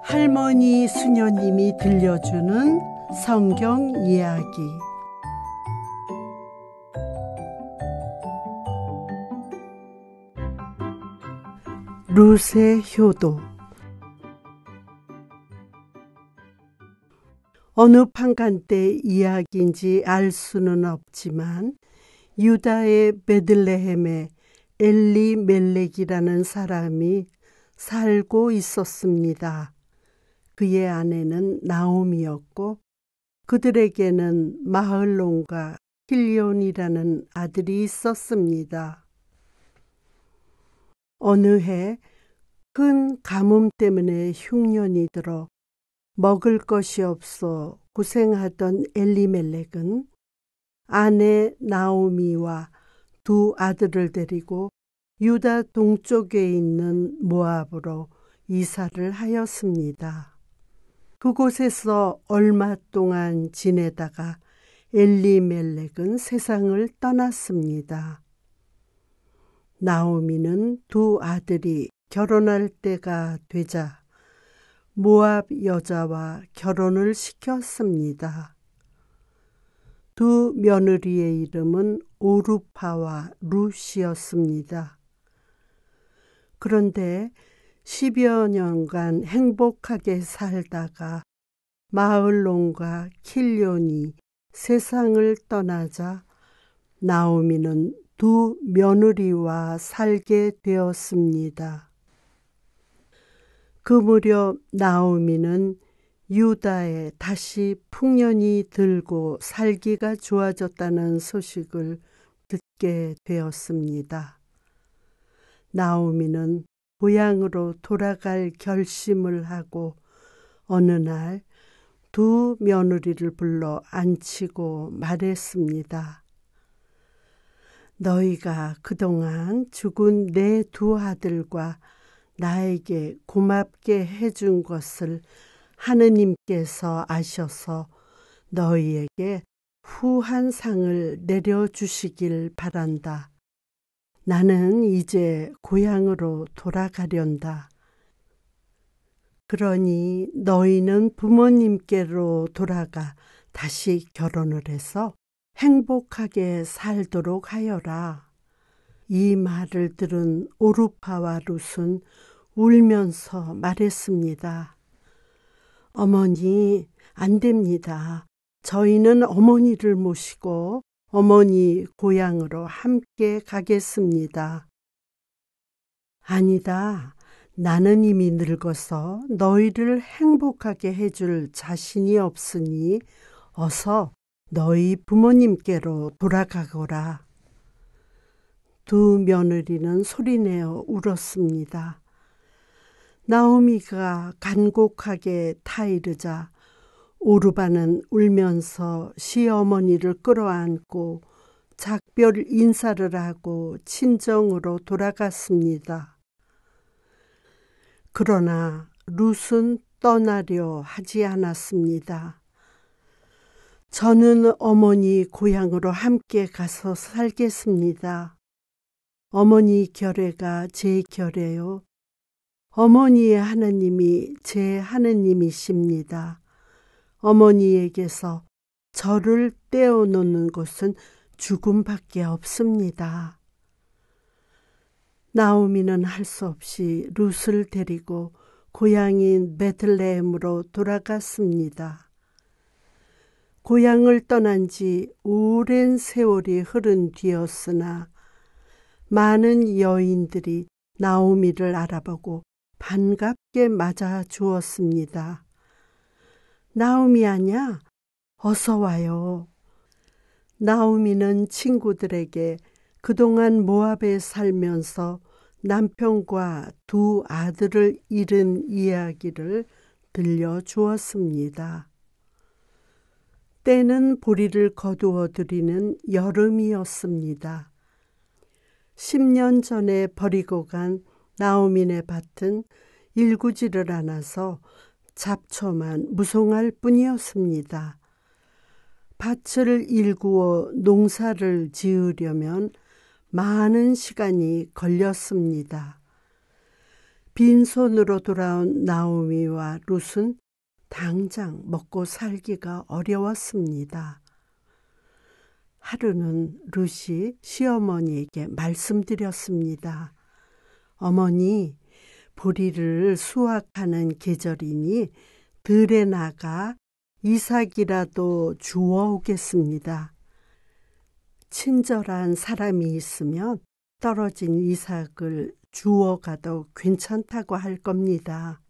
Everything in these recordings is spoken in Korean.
할머니 수녀님이 들려주는 성경 이야기. 룻의 효도. 어느 판간때 이야기인지 알 수는 없지만 유다의 베들레헴에 엘리멜렉이라는 사람이 살고 있었습니다. 그의 아내는 나오미였고 그들에게는 마흘론과 킬론이라는 아들이 있었습니다. 어느 해 큰 가뭄 때문에 흉년이 들어 먹을 것이 없어 고생하던 엘리멜렉은 아내 나오미와 두 아들을 데리고 유다 동쪽에 있는 모압으로 이사를 하였습니다. 그곳에서 얼마 동안 지내다가 엘리멜렉은 세상을 떠났습니다. 나오미는 두 아들이 결혼할 때가 되자 모압 여자와 결혼을 시켰습니다. 두 며느리의 이름은 오르파와 룻이었습니다. 그런데 10여 년간 행복하게 살다가 마흘론과 킬론이 세상을 떠나자 나오미는 두 며느리와 살게 되었습니다. 그 무렵 나오미는 유다에 다시 풍년이 들고 살기가 좋아졌다는 소식을 듣게 되었습니다. 나오미는 고향으로 돌아갈 결심을 하고 어느 날 두 며느리를 불러 앉히고 말했습니다. 너희가 그동안 죽은 내 두 아들과 나에게 고맙게 해준 것을 하느님께서 아셔서 너희에게 후한 상을 내려주시길 바란다. 나는 이제 고향으로 돌아가련다. 그러니 너희는 부모님께로 돌아가 다시 결혼을 해서 행복하게 살도록 하여라. 이 말을 들은 오르파와 룻은 울면서 말했습니다. 어머니, 안 됩니다. 저희는 어머니를 모시고 어머니 고향으로 함께 가겠습니다. 아니다. 나는 이미 늙어서 너희를 행복하게 해줄 자신이 없으니 어서 너희 부모님께로 돌아가거라. 두 며느리는 소리내어 울었습니다. 나오미가 간곡하게 타이르자 오르바는 울면서 시어머니를 끌어안고 작별 인사를 하고 친정으로 돌아갔습니다. 그러나 룻은 떠나려 하지 않았습니다. 저는 어머니 고향으로 함께 가서 살겠습니다. 어머니 결례가 제 결례요. 어머니의 하느님이 제 하느님이십니다. 어머니에게서 저를 떼어놓는 것은 죽음밖에 없습니다. 나오미는 할 수 없이 룻을 데리고 고향인 베들레헴으로 돌아갔습니다. 고향을 떠난 지 오랜 세월이 흐른 뒤였으나 많은 여인들이 나오미를 알아보고 반갑게 맞아 주었습니다. 나오미 아냐? 어서 와요. 나오미는 친구들에게 그동안 모압에 살면서 남편과 두 아들을 잃은 이야기를 들려주었습니다. 때는 보리를 거두어 들이는 여름이었습니다. 10년 전에 버리고 간 나오미네 밭은 일구지를 않아서 잡초만 무성할 뿐이었습니다. 밭을 일구어 농사를 지으려면 많은 시간이 걸렸습니다. 빈손으로 돌아온 나오미와 룻은 당장 먹고 살기가 어려웠습니다. 하루는 룻이 시어머니에게 말씀드렸습니다. 어머니, 보리를 수확하는 계절이니 들에 나가 이삭이라도 주워 오겠습니다. 친절한 사람이 있으면 떨어진 이삭을 주워 가도 괜찮다고 할 겁니다.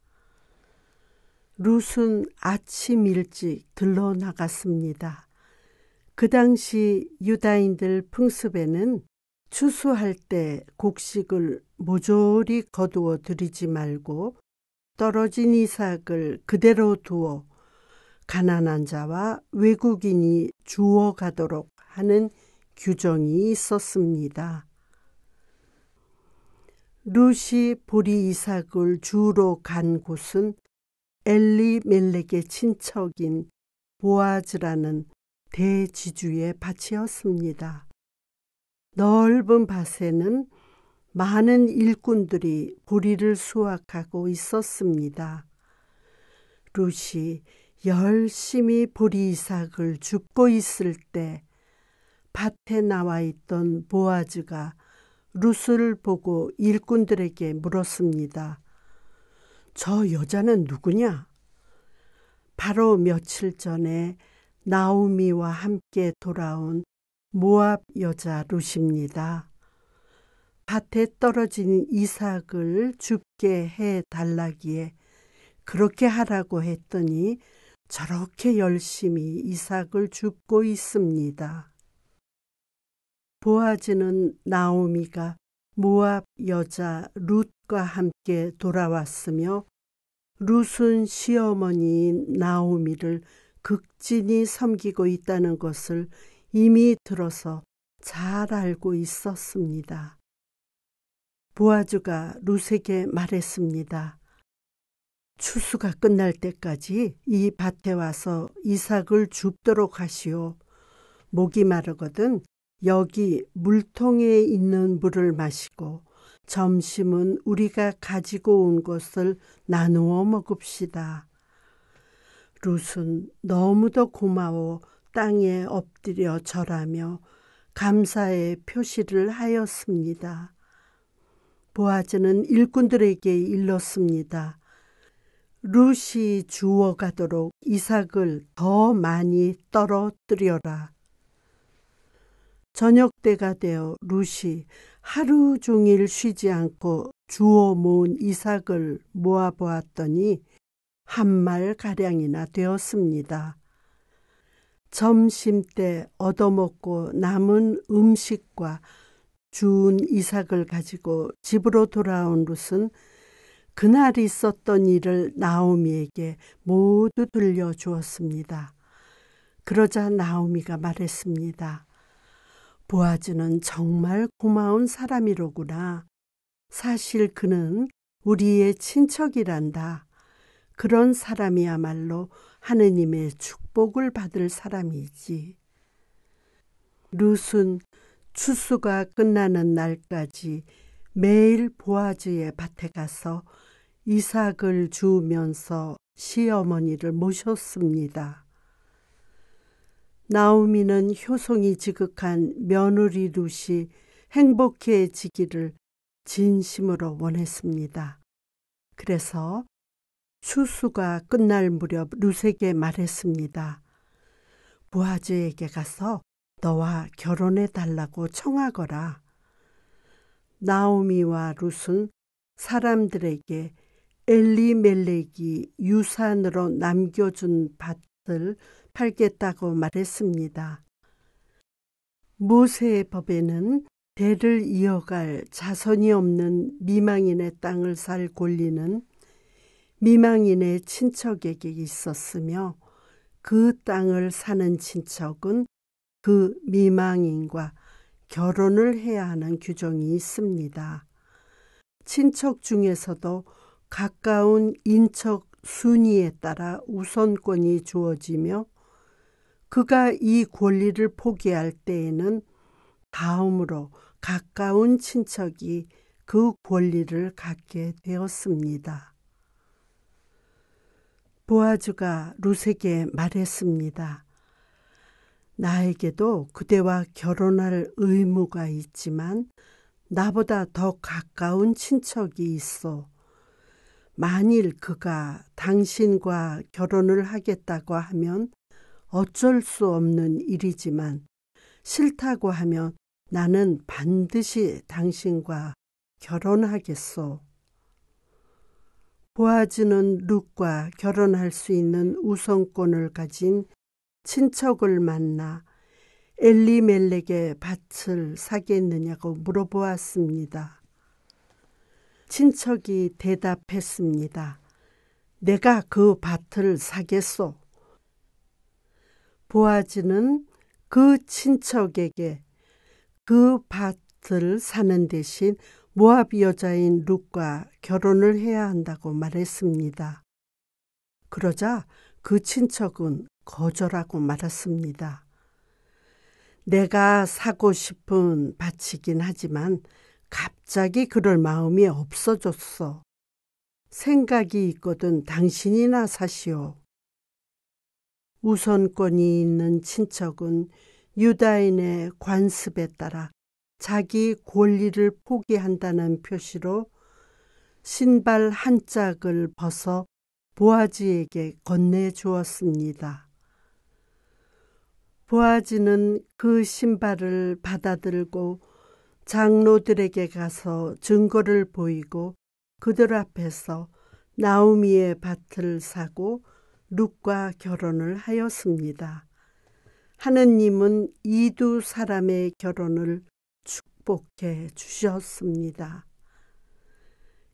룻은 아침 일찍 들러 나갔습니다. 그 당시 유다인들 풍습에는 추수할 때 곡식을 모조리 거두어 들이지 말고 떨어진 이삭을 그대로 두어 가난한 자와 외국인이 주워 가도록 하는 규정이 있었습니다. 룻이 보리 이삭을 주우러 간 곳은 엘리멜렉의 친척인 보아즈라는 대지주의 밭이었습니다. 넓은 밭에는 많은 일꾼들이 보리를 수확하고 있었습니다. 룻이 열심히 보리 이삭을 줍고 있을 때 밭에 나와 있던 보아즈가 룻을 보고 일꾼들에게 물었습니다. 저 여자는 누구냐? 바로 며칠 전에 나오미와 함께 돌아온 모압 여자 룻입니다. 밭에 떨어진 이삭을 줍게 해달라기에 그렇게 하라고 했더니 저렇게 열심히 이삭을 줍고 있습니다. 보아즈는 나오미가 모압 여자 룻과 함께 돌아왔으며 룻은 시어머니인 나오미를 극진히 섬기고 있다는 것을 이미 들어서 잘 알고 있었습니다. 보아즈가 룻에게 말했습니다. 추수가 끝날 때까지 이 밭에 와서 이삭을 줍도록 하시오. 목이 마르거든 여기 물통에 있는 물을 마시고 점심은 우리가 가지고 온 것을 나누어 먹읍시다. 룻은 너무도 고마워 땅에 엎드려 절하며 감사의 표시를 하였습니다. 보아즈는 일꾼들에게 일렀습니다. 룻이 주워가도록 이삭을 더 많이 떨어뜨려라. 저녁 때가 되어 룻이 하루 종일 쉬지 않고 주워 모은 이삭을 모아보았더니 한 말가량이나 되었습니다. 점심 때 얻어먹고 남은 음식과 주운 이삭을 가지고 집으로 돌아온 룻은 그날 있었던 일을 나오미에게 모두 들려주었습니다. 그러자 나오미가 말했습니다. 보아즈는 정말 고마운 사람이로구나. 사실 그는 우리의 친척이란다. 그런 사람이야말로 하느님의 축복을 받을 사람이지. 룻은 추수가 끝나는 날까지 매일 보아즈의 밭에 가서 이삭을 주우면서 시어머니를 모셨습니다. 나오미는 효성이 지극한 며느리 룻이 행복해지기를 진심으로 원했습니다. 그래서 추수가 끝날 무렵 룻에게 말했습니다. 보아즈에게 가서 너와 결혼해달라고 청하거라. 나오미와 룻은 사람들에게 엘리멜렉이 유산으로 남겨준 밭을 팔겠다고 말했습니다. 모세의 법에는 대를 이어갈 자손이 없는 미망인의 땅을 살 권리는 미망인의 친척에게 있었으며 그 땅을 사는 친척은 그 미망인과 결혼을 해야 하는 규정이 있습니다. 친척 중에서도 가까운 인척 순위에 따라 우선권이 주어지며 그가 이 권리를 포기할 때에는 다음으로 가까운 친척이 그 권리를 갖게 되었습니다. 보아즈가 룻에게 말했습니다. 나에게도 그대와 결혼할 의무가 있지만 나보다 더 가까운 친척이 있어. 만일 그가 당신과 결혼을 하겠다고 하면 어쩔 수 없는 일이지만 싫다고 하면 나는 반드시 당신과 결혼하겠소. 보아즈는 룻과 결혼할 수 있는 우선권을 가진 친척을 만나 엘리멜렉의 밭을 사겠느냐고 물어보았습니다. 친척이 대답했습니다. 내가 그 밭을 사겠소. 보아즈는 그 친척에게 그 밭을 사는 대신 모압 여자인 룻과 결혼을 해야 한다고 말했습니다. 그러자 그 친척은 거절하고 말았습니다. 내가 사고 싶은 밭이긴 하지만 갑자기 그럴 마음이 없어졌어. 생각이 있거든 당신이나 사시오. 우선권이 있는 친척은 유다인의 관습에 따라 자기 권리를 포기한다는 표시로 신발 한 짝을 벗어 보아즈에게 건네주었습니다. 보아즈는 그 신발을 받아들고 장로들에게 가서 증거를 보이고 그들 앞에서 나오미의 밭을 사고 룻과 결혼을 하였습니다. 하느님은 이 두 사람의 결혼을 축복해 주셨습니다.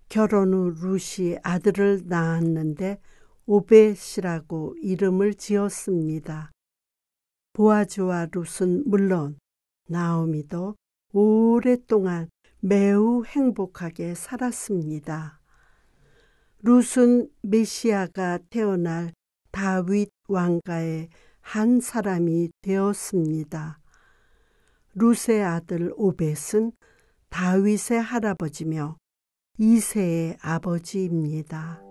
결혼 후 룻이 아들을 낳았는데 오벳이라고 이름을 지었습니다. 보아즈와 룻은 물론 나오미도 오랫동안 매우 행복하게 살았습니다. 룻은 메시아가 태어날 다윗 왕가의 한 사람이 되었습니다. 룻의 아들 오벳은 다윗의 할아버지며 이새의 아버지입니다.